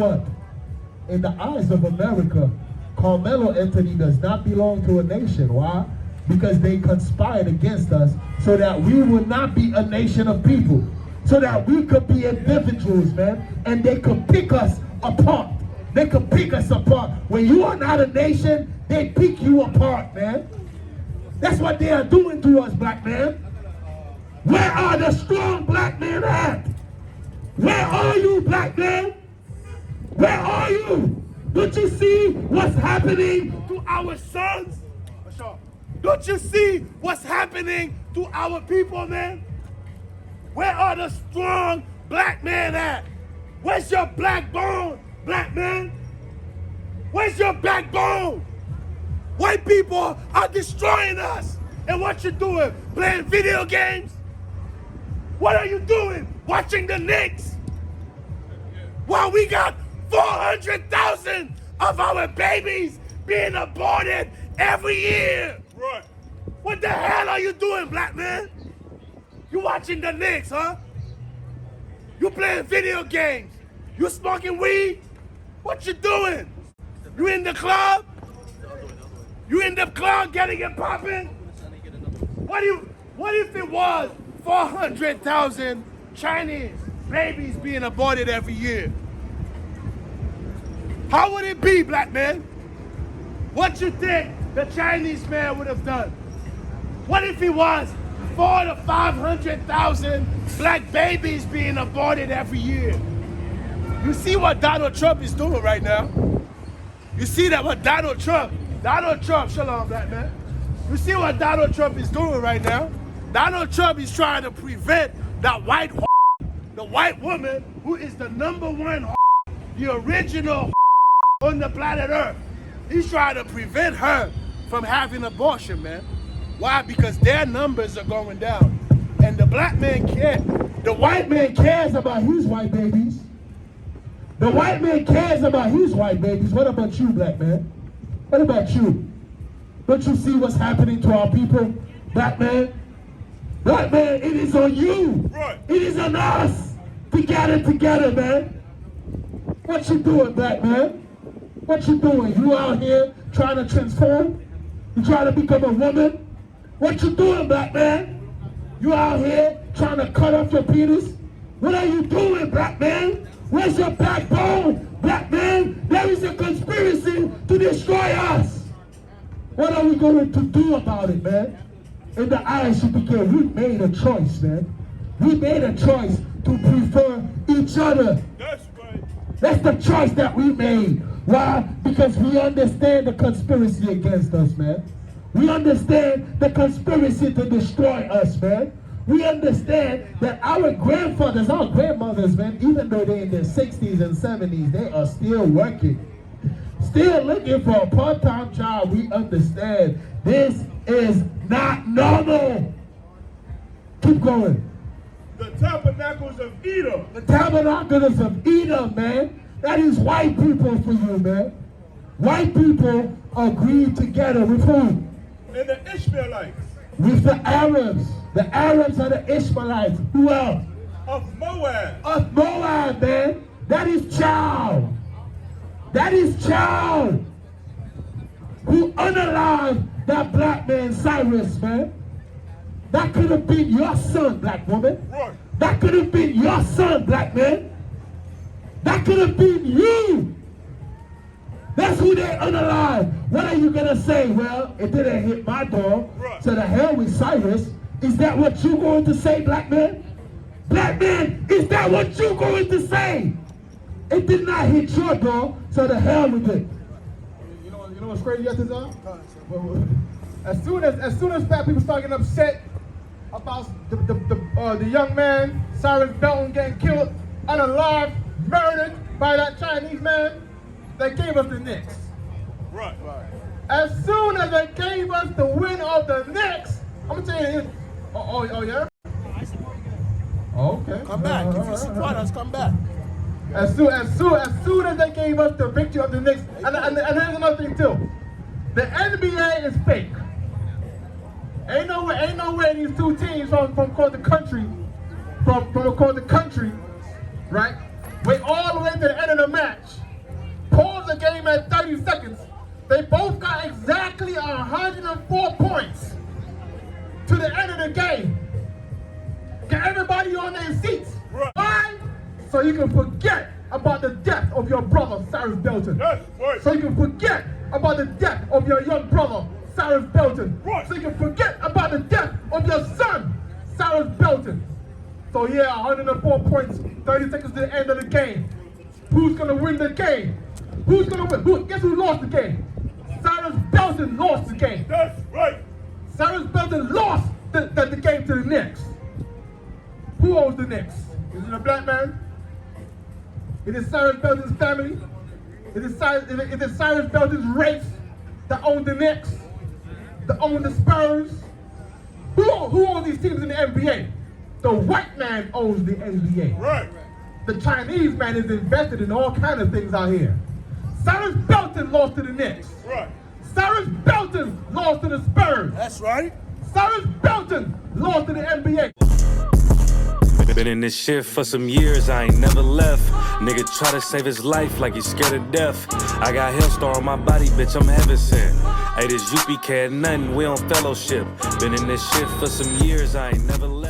what? In the eyes of America, Carmelo Anthony does not belong to a nation. Why? Because they conspired against us so that we would not be a nation of people. So that we could be individuals, man. And they could pick us apart. They could pick us apart. When you are not a nation, they pick you apart, man. That's what they are doing to us, black man. Where are the strong black men at? Where are you, black man? Where are you? Don't you see what's happening to our sons? Don't you see what's happening to our people, man? Where are the strong black men at? Where's your backbone, black man? Where's your backbone? White people are destroying us. And what you doing? Playing video games? What are you doing? Watching the Knicks? While we got 400,000 of our babies being aborted every year. Right. What the hell are you doing, black man? You watching the Knicks, huh? You playing video games? You smoking weed? What you doing? You in the club? You in the club getting it popping? What if it was 400,000 Chinese babies being aborted every year? How would it be, black man? What you think the Chinese man would have done? What if it was 400,000 to 500,000 black babies being aborted every year? You see what Donald Trump is doing right now? You see that what Donald Trump, shalom, black man. You see what Donald Trump is doing right now? Donald Trump is trying to prevent that the white woman who is the #1, the original on the planet Earth. He's trying to prevent her from having abortion, man. Why? Because their numbers are going down. And the black man can't. The white man cares about his white babies. The white man cares about his white babies. What about you, black man? What about you? Don't you see what's happening to our people, black man? Black man, it is on you. Right. It is on us to get it together, man. What you doing, black man? What you doing? You out here trying to transform? You trying to become a woman? What you doing, black man? You out here trying to cut off your penis? What are you doing, black man? Where's your backbone, black man? There is a conspiracy to destroy us. What are we going to do about it, man? In the eyes of the we made a choice, man. We made a choice to prefer each other. That's right. That's the choice that we made. Why? Because we understand the conspiracy against us, man. We understand the conspiracy to destroy us, man. We understand that our grandfathers, our grandmothers, man, even though they're in their 60s and 70s, they are still working. Still looking for a part-time job. We understand this is not normal. Keep going. The tabernacles of Edom. The tabernacles of Edom, man. That is white people for you, man. White people agreed together with who? And the Ishmaelites. With the Arabs. The Arabs are the Ishmaelites. Who else? Of Moab. Of Moab, man. That is child. That is child. Who unalived that black man Cyrus, man. That could have been your son, black woman. Right. That could have been your son, black man. That could have been you. That's who they unalive. What are you going to say? Well, it didn't hit my door. Right. So the hell with Cyrus. Is that what you going to say, black man? Black man, is that what you going to say? It did not hit your door, so the hell with it. You know what's crazy, Yatazar? As soon as black people start getting upset about the young man, Cyrus Belton, getting killed, unalive, murdered by that Chinese man, they gave us the Knicks. Right. As soon as they gave us the win of the Knicks, I'm gonna tell you, oh yeah? Okay. Come back. If you support us, come back. As soon as they gave us the victory of the Knicks, and here's another thing too. The NBA is fake. Ain't no way these two teams from across the country, right? wait all the way to the end of the match, pause the game at 30 seconds. They both got exactly 104 points to the end of the game. Get everybody on their seats. Right. Why? So you can forget about the death of your brother, Cyrus Belton. Yes, right. So you can forget about the death of your young brother, Cyrus Belton. Right. So you can forget about the death of your son, Cyrus Belton. So yeah, 104 points, 30 seconds to the end of the game. Who's gonna win the game? Who's gonna win? Guess who lost the game? Cyrus Belton lost the game. That's right. Cyrus Belton lost the game to the Knicks. Who owns the Knicks? Is it a black man? Is it Cyrus Belton's family? Is it Cyrus Belton's race that owns the Knicks? That owns the Spurs? Who owns these teams in the NBA? The white man owns the NBA. Right. The Chinese man is invested in all kinds of things out here. Cyrus Belton lost to the Knicks. Right. Cyrus Belton lost to the Spurs. That's right. Cyrus Belton lost to the NBA. Been in this shit for some years, I ain't never left. Nigga try to save his life like he's scared of death. I got Hellstar on my body, bitch, I'm heaven sent. Hey, this UP cat, nothing, we on fellowship. Been in this shit for some years, I ain't never left.